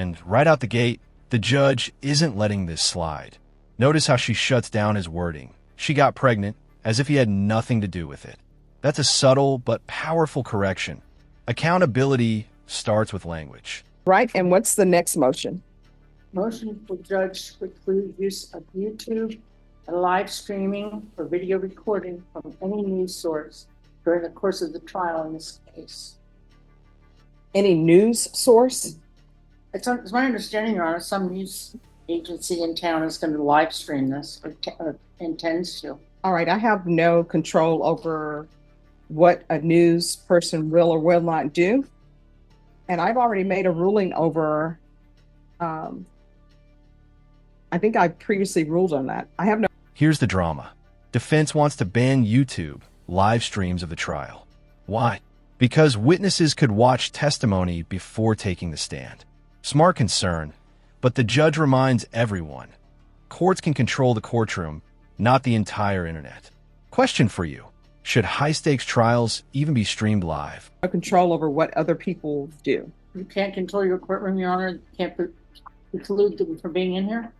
And right out the gate, the judge isn't letting this slide. Notice how she shuts down his wording. She got pregnant, as if he had nothing to do with it. That's a subtle but powerful correction. Accountability starts with language. Right, and what's the next motion? Motion for judge to preclude use of YouTube and live streaming or video recording from any news source during the course of the trial in this case. Any news source? It's my understanding, Your Honor, some news agency in town is going to live stream this or intends to. All right, I have no control over what a news person will or will not do. And I've already made a ruling over, I think I previously ruled on that. I have no. Here's the drama. Defense wants to ban YouTube live streams of the trial. Why? Because witnesses could watch testimony before taking the stand. Smart concern, but the judge reminds everyone. Courts can control the courtroom, not the entire internet. Question for you. Should high-stakes trials even be streamed live? No control over what other people do. You can't control your courtroom, Your Honor. You can't preclude them from being in here?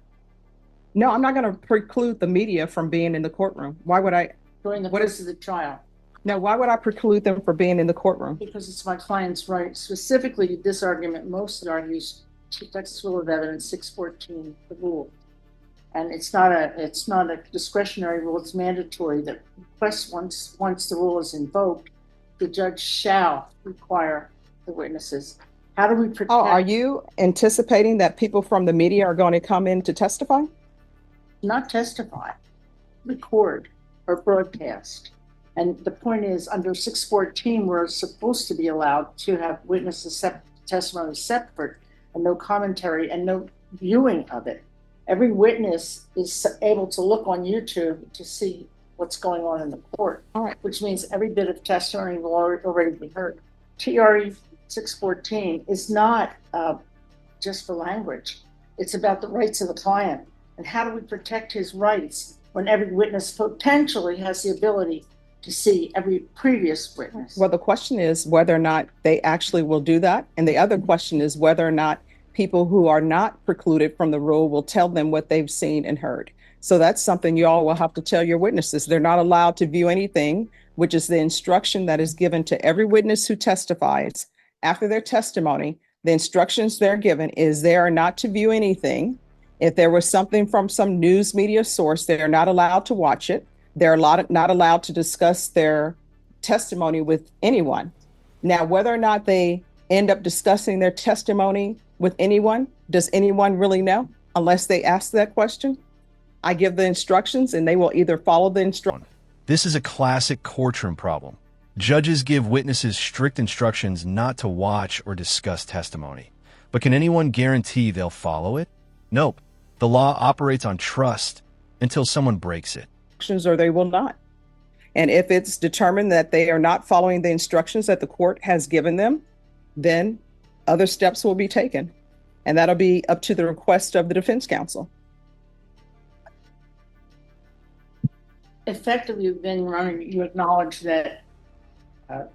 No, I'm not going to preclude the media from being in the courtroom. Why would I? During the course of the trial. No, why would I preclude them from being in the courtroom? Because it's my client's right. Specifically, this argument mostly argues Texas Rule of Evidence 614, the rule. And it's not a discretionary rule, it's mandatory that once the rule is invoked, the judge shall require the witnesses. How do we protect? Oh, are you anticipating that people from the media are going to come in to testify? Not testify, record or broadcast. And the point is, under 614, we're supposed to be allowed to have witnesses testimony separate and no commentary and no viewing of it. Every witness is able to look on YouTube to see what's going on in the court. All right. Which means every bit of testimony will already be heard. TRE 614 is not just for language. It's about the rights of the client. And how do we protect his rights when every witness potentially has the ability to see every previous witness? Well, the question is whether or not they actually will do that. And the other question is whether or not people who are not precluded from the rule will tell them what they've seen and heard. So that's something you all will have to tell your witnesses. They're not allowed to view anything, which is the instruction that is given to every witness who testifies. After their testimony, the instructions they're given is they are not to view anything. If there was something from some news media source, they are not allowed to watch it. They're not allowed to discuss their testimony with anyone. Now, whether or not they end up discussing their testimony with anyone, does anyone really know unless they ask that question? I give the instructions and they will either follow the instructions. This is a classic courtroom problem. Judges give witnesses strict instructions not to watch or discuss testimony. But can anyone guarantee they'll follow it? Nope. The law operates on trust until someone breaks it. Or they will not. And if it's determined that they are not following the instructions that the court has given them, then other steps will be taken. And that'll be up to the request of the defense counsel. Effectively, then, Your Honor, you acknowledge that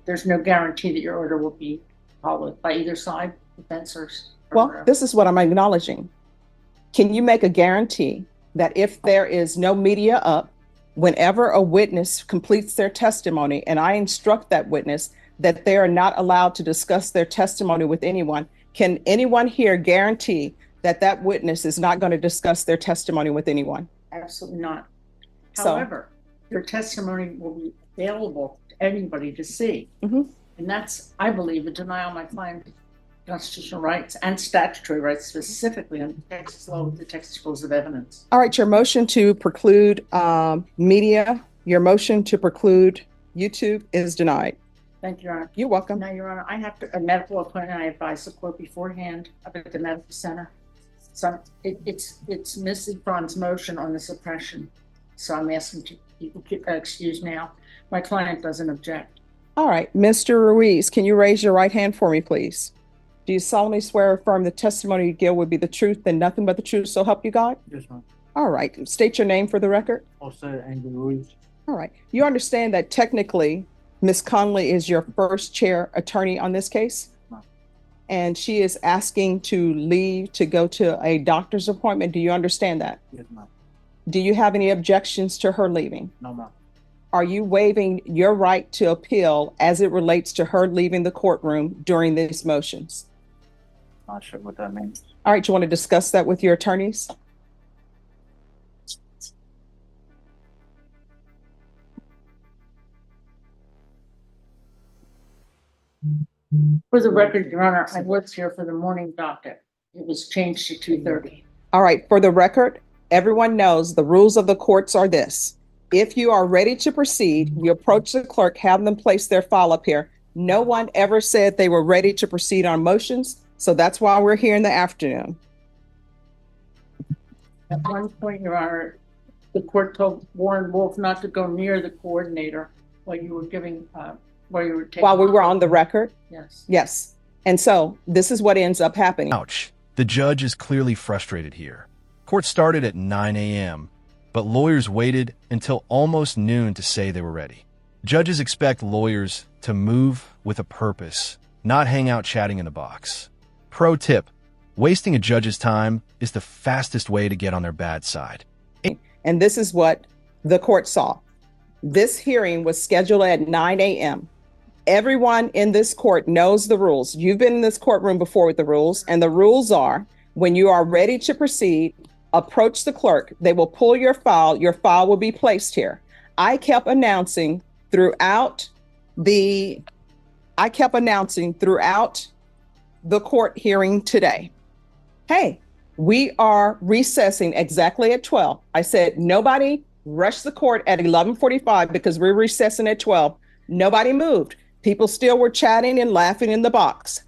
there's no guarantee that your order will be followed by either side, defense or well, whatever. This is what I'm acknowledging. Can you make a guarantee that if there is no media up, whenever a witness completes their testimony and I instruct that witness that they are not allowed to discuss their testimony with anyone, can anyone here guarantee that that witness is not going to discuss their testimony with anyone? Absolutely not. So, however, your testimony will be available to anybody to see. Mm-hmm. And that's, I believe, a denial of my client's constitutional rights and statutory rights, specifically under Texas law with the Texas Rules of Evidence. All right, your motion to preclude media, your motion to preclude YouTube is denied. Thank you, Your Honor. You're welcome. Now, Your Honor, I have a medical appointment. I advise the court beforehand up at the medical center. So it's Mrs. Braun's motion on the suppression. So I'm asking you to excuse now. My client doesn't object. All right, Mr. Ruiz, can you raise your right hand for me, please? Do you solemnly swear or affirm the testimony you give would be the truth and nothing but the truth, so help you God? Yes, ma'am. All right, state your name for the record. Jose Angel Ruiz. All right, you understand that technically Ms. Conley is your first chair attorney on this case? and she is asking to leave to go to a doctor's appointment. Do you understand that? Yes, ma'am. Do you have any objections to her leaving? No, ma'am. Are you waiving your right to appeal as it relates to her leaving the courtroom during these motions? Not sure what that means. All right, you want to discuss that with your attorneys? For the record, Your Honor, I was here for the morning docket. It was changed to 2:30. All right, for the record, everyone knows the rules of the courts are this. If you are ready to proceed, you approach the clerk, have them place their file up here. No one ever said they were ready to proceed on motions, so that's why we're here in the afternoon. At one point, Your Honor, the court told Warren Wolf not to go near the coordinator while you were giving, while you were taking. While we were on the record, Yes. yes. And so this is what ends up happening. Ouch. The judge is clearly frustrated here. Court started at 9 a.m., but lawyers waited until almost noon to say they were ready. Judges expect lawyers to move with a purpose, not hang out chatting in the box. Pro tip: wasting a judge's time is the fastest way to get on their bad side. And this is what the court saw. This hearing was scheduled at 9 a.m. Everyone in this court knows the rules. You've been in this courtroom before with the rules, and the rules are when you are ready to proceed, approach the clerk. They will pull your file. Your file will be placed here. I kept announcing throughout the court hearing today, hey, we are recessing exactly at 12. I said, nobody rush the court at 11:45 because we're recessing at 12. Nobody moved. People still were chatting and laughing in the box.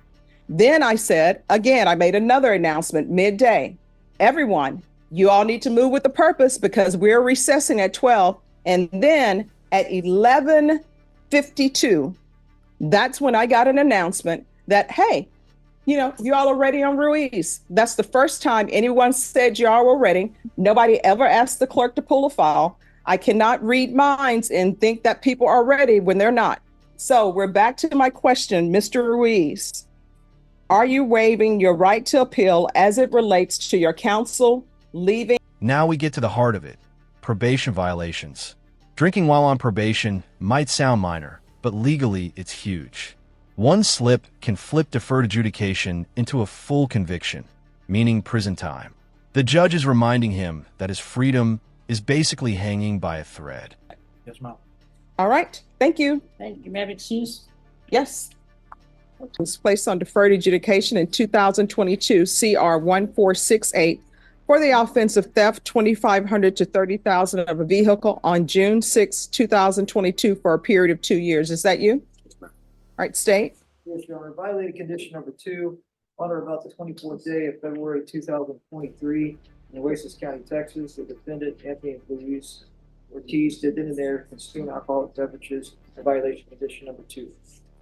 Then I said, again, I made another announcement midday. Everyone, you all need to move with the purpose because we're recessing at 12. And then at 11:52, that's when I got an announcement that, hey, you all are ready on Ruiz. That's the first time anyone said y'all were ready. Nobody ever asked the clerk to pull a file. I cannot read minds and think that people are ready when they're not. So we're back to my question, Mr. Ruiz. Are you waiving your right to appeal as it relates to your counsel leaving? Now we get to the heart of it: probation violations. Drinking while on probation might sound minor, but legally it's huge. One slip can flip deferred adjudication into a full conviction, meaning prison time. The judge is reminding him that his freedom is basically hanging by a thread. Yes, ma'am. All right, thank you. Thank you. May I have excuse? Yes. It was placed on deferred adjudication in 2022 CR 1468 for the offense of theft $2,500 to $30,000 of a vehicle on June 6, 2022 for a period of 2 years. Is that you? Yes, ma'am. All right, state. Yes, Your Honor, violated condition number 2 on or about the 24th day of February 2023 in Oasis County, Texas. The defendant, Anthony Luis Ortiz, did then and there consume alcoholic beverages in violation of condition number 2.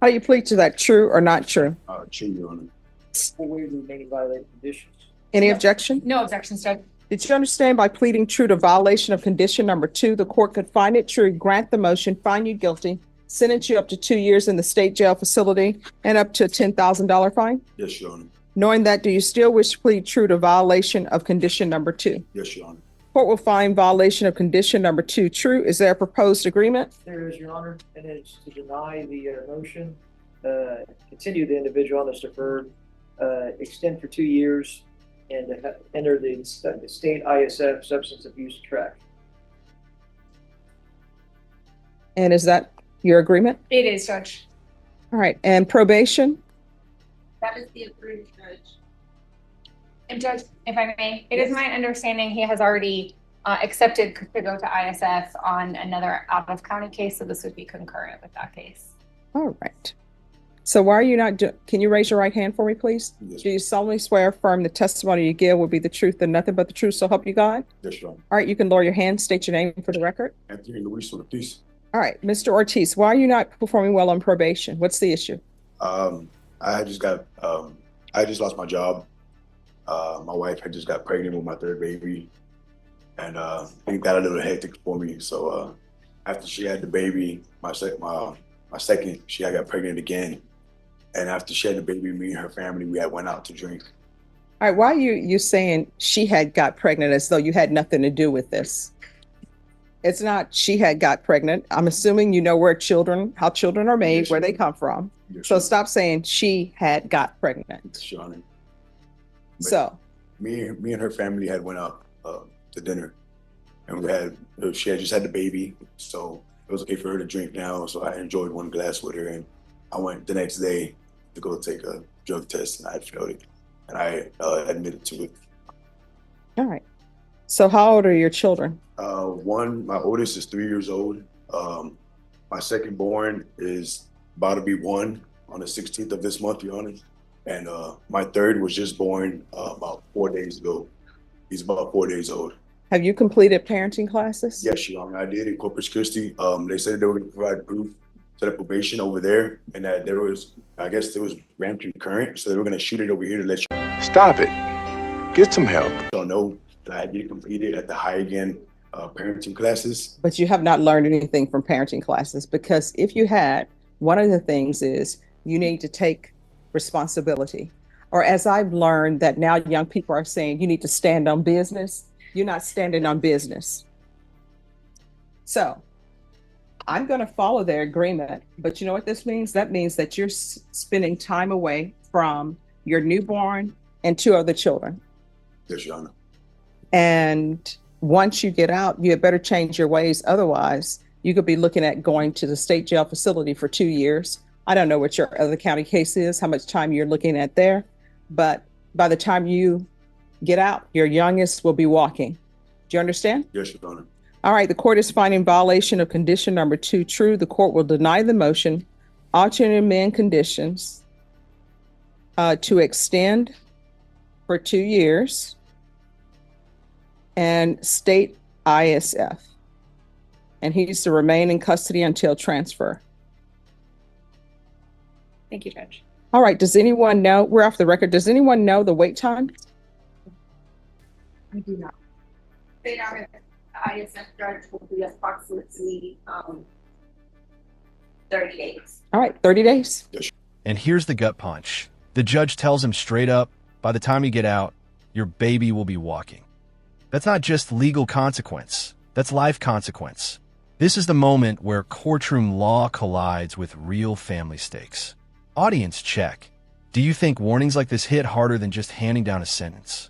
How do you plead to that? True or not true? True, Your Honor. Full waive the remaining violated conditions. Any objection? No objections, Judge. Did you understand by pleading true to violation of condition number 2, the court could find it true, grant the motion, find you guilty, sentence you up to 2 years in the state jail facility, and up to a $10,000 fine? Yes, Your Honor. Knowing that, do you still wish to plead true to violation of condition number 2? Yes, Your Honor. Court will find violation of condition number 2 true. Is there a proposed agreement? There is, Your Honor, and it's to deny the motion, continue the individual on this deferred, extend for 2 years, and enter the state ISF substance abuse track. And is that your agreement? It is, Judge. All right, and probation? That is the approved, Judge. And Judge, if I may, it is my understanding he has already accepted to go to ISF on another out-of-county case, so this would be concurrent with that case. All right. So why are you not, can you raise your right hand for me, please? Yes. Do you solemnly swear affirm the testimony you give will be the truth and nothing but the truth, so help you God? Yes, Your Honor. All right, you can lower your hand, state your name for the record. Anthony Luis Ortiz. All right, Mr. Ortiz, why are you not performing well on probation? What's the issue? I just lost my job. My wife had just got pregnant with my third baby, and it got a little hectic for me. So after she had the baby, my second, she got pregnant again, And after she had the baby, me and her family, we had went out to drink. All right, why are you saying she had got pregnant as though you had nothing to do with this? It's not she had got pregnant. I'm assuming you know how children are made, Yes, where Your they Honor. come from. Yes, So Your stop saying she had got pregnant. Yes, Your Honor. But So, me and her family had went out to dinner, and she had just had the baby, so it was okay for her to drink now. So I enjoyed one glass with her, and I went the next day to go take a drug test, and I failed it, and I admitted to it. all right. So how old are your children? My oldest is 3 years old. My second born is about to be 1 on the 16th of this month, Your Honor. And my third was just born about 4 days ago. He's about 4 days old. Have you completed parenting classes? Yes, Your Honor, I did in Corpus Christi. They said they were going to provide proof to the probation over there, and that there was rampant current, so they were going to shoot it over here to let Stop it. Get some help. y'all know that I did complete it at the High Again parenting classes. But you have not learned anything from parenting classes, because if you had, one of the things is you need to take responsibility. Or as I've learned that now young people are saying, you need to stand on business. You're not standing on business. So I'm going to follow their agreement, but you know what this means? That means that you're spending time away from your newborn and 2 other children. Yes, Your Honor. And once you get out, you had better change your ways. Otherwise, you could be looking at going to the state jail facility for 2 years. I don't know what your other county case is, how much time you're looking at there. But by the time you get out, your youngest will be walking. Do you understand? Yes, Your Honor. All right, the court is finding violation of condition number 2 true. The court will deny the motion, alternate amend conditions to extend for 2 years and state ISF. And he's to remain in custody until transfer. Thank you, Judge. All right, does anyone know, we're off the record, does anyone know the wait time? I do not. They are, the ISF judge will be approximately 30 days. All right, 30 days. And here's the gut punch. The judge tells him straight up, by the time you get out, your baby will be walking. That's not just legal consequence. That's life consequence. This is the moment where courtroom law collides with real family stakes. Audience check. Do you think warnings like this hit harder than just handing down a sentence?